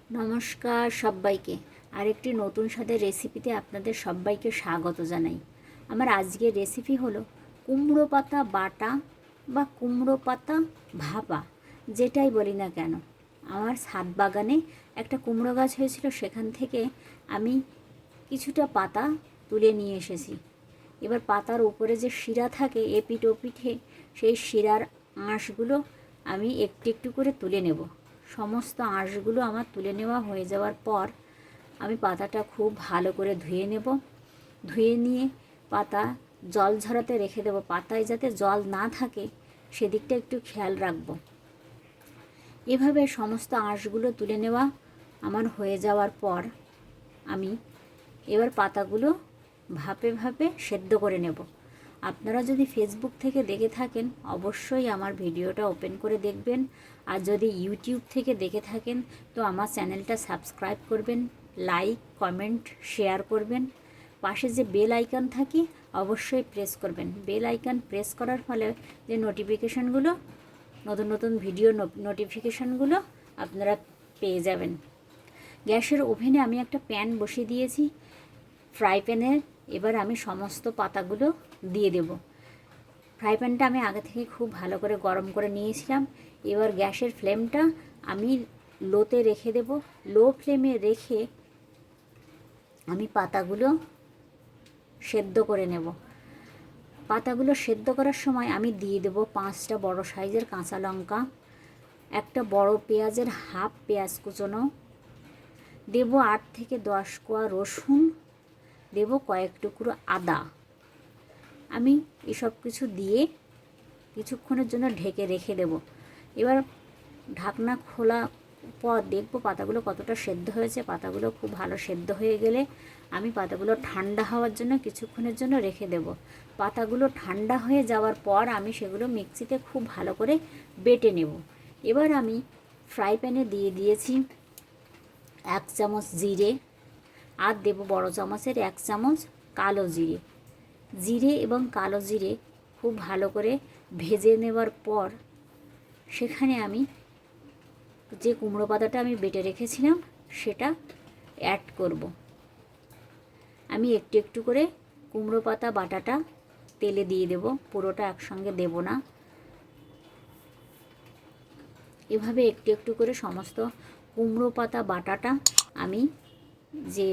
নমস্কার সবাইকে। আরেকটি নতুন স্বাদের রেসিপিতে আপনাদের সবাইকে স্বাগত জানাই। আমার আজকের রেসিপি হলো কুমড়ো পাতা বাটা বা কুমড়ো পাতা ভাপা, যেটাই বলি না কেন। আমার ছাদ বাগানে একটা কুমড়ো গাছ হয়েছিল, সেখান থেকে আমি কিছুটা পাতা তুলে নিয়ে এসেছি। এবার পাতার উপরে যে শিরা থাকে এপিঠ ওপিঠে, সেই শিরার আঁশগুলো আমি একটু একটু করে তুলে নেব। সমস্ত আঁশগুলো আমার তুলে নেওয়া হয়ে যাওয়ার পর আমি পাতাটা খুব ভালো করে ধুয়ে নেব। ধুয়ে নিয়ে পাতা জল ঝরাতে রেখে দেবো। পাতায় যাতে জল না থাকে সেদিকটা একটু খেয়াল রাখব। এভাবে সমস্ত আঁশগুলো তুলে নেওয়া আমার হয়ে যাওয়ার পর আমি এবার পাতাগুলো ভাপে ভাপে সেদ্ধ করে নেব। আপনারা যদি ফেসবুক থেকে দেখে থাকেন অবশ্যই আমার ভিডিওটা ওপেন করে দেখবেন, আর যদি ইউটিউব থেকে দেখে থাকেন তো আমার চ্যানেলটা সাবস্ক্রাইব করবেন, লাইক কমেন্ট শেয়ার করবেন। পাশে যে বেল আইকন থাকে অবশ্যই প্রেস করবেন। বেল আইকন প্রেস করার ফলে যে নোটিফিকেশানগুলো, নতুন নতুন ভিডিও নোটিফিকেশানগুলো আপনারা পেয়ে যাবেন। গ্যাসের ওভেনে আমি একটা প্যান বসিয়ে দিয়েছি, ফ্রাই প্যানে এবার আমি সমস্ত পাতাগুলো দিয়ে দেব। ফ্রাই প্যানটা আমি আগে থেকে খুব ভালো করে গরম করে নিয়েছিলাম। এবার গ্যাসের ফ্লেমটা আমি লোতে রেখে দেব। লো ফ্লেমে রেখে আমি পাতাগুলো সেদ্ধ করে নেব। পাতাগুলো সেদ্ধ করার সময় আমি দিয়ে দেব 5টা বড় সাইজের কাঁচা লঙ্কা, একটা বড় পেঁয়াজের হাফ পেঁয়াজ কুচোনো, দেব 8 থেকে 10 কোয়া রসুন, দেব কয়েক টুকরো আদা। আমি এসব কিছু দিয়ে কিছুক্ষণের জন্য ঢেকে রেখে দেব। এবার ঢাকনা খোলা পর দেখব পাতাগুলো কতটা সেদ্ধ হয়েছে। পাতাগুলো খুব ভালো সেদ্ধ হয়ে গেলে আমি পাতাগুলো ঠান্ডা হওয়ার জন্য কিছুক্ষণের জন্য রেখে দেব। পাতাগুলো ঠান্ডা হয়ে যাওয়ার পর আমি সেগুলো মিক্সিতে খুব ভালো করে বেটে নেব। এবার আমি ফ্রাই প্যানে দিয়ে দিয়েছি 1 চামচ জিরে, আর দেব বড় চামচের 1 চামচ কালো জিরে। জিরে এবং কালো জিরে খুব ভালো করে ভেজে নেওয়ার পর সেখানে আমি যে কুমড়ো পাতাটা আমি বেটে রেখেছিলাম সেটা অ্যাড করব। আমি একটু একটু করে কুমড়ো পাতা বাটাটা তেলে দিয়ে দেব, পুরোটা একসঙ্গে দেব না। এভাবে একটু একটু করে সমস্ত কুমড়ো পাতা বাটাটা আমি যে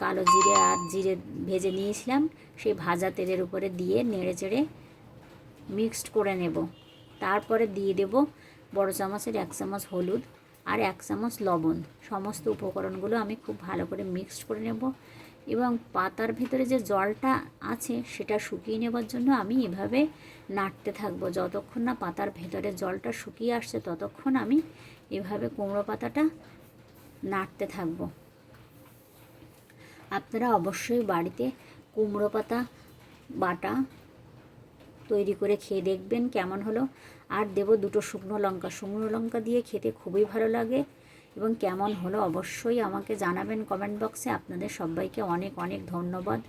কালো জিরে আর জিরে ভেজে নিয়েছিলাম সেই ভাজা তেলের উপরে দিয়ে নেড়ে চেড়ে মিক্সড করে নেব। তারপরে দিয়ে দেব বড় চামচের 1 চামচ হলুদ আর 1 চামচ লবণ। সমস্ত উপকরণগুলো আমি খুব ভালো করে মিক্সড করে নেব এবং পাতার ভিতরে যে জলটা আছে সেটা শুকিয়ে নেবার জন্য আমি এভাবে নাড়তে থাকবো। যতক্ষণ না পাতার ভেতরে জলটা শুকিয়ে আসছে ততক্ষণ আমি এভাবে কুমড়ো পাতাটা নাড়তে থাকবো। আপনারা অবশ্যই বাড়িতে কুমড়ো পাতা বাটা তৈরি করে খেয়ে দেখবেন কেমন হলো। আর দেব 2টো শুকনো লঙ্কা। শুকনো লঙ্কা দিয়ে খেতে খুবই ভালো লাগে এবং কেমন হলো অবশ্যই আমাকে জানাবেন কমেন্ট বক্সে। আপনাদের সবাইকে অনেক অনেক ধন্যবাদ।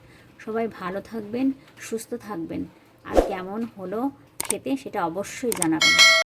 সবাই ভালো থাকবেন, সুস্থ থাকবেন, আর কেমন হলো খেতে সেটা অবশ্যই জানাবেন।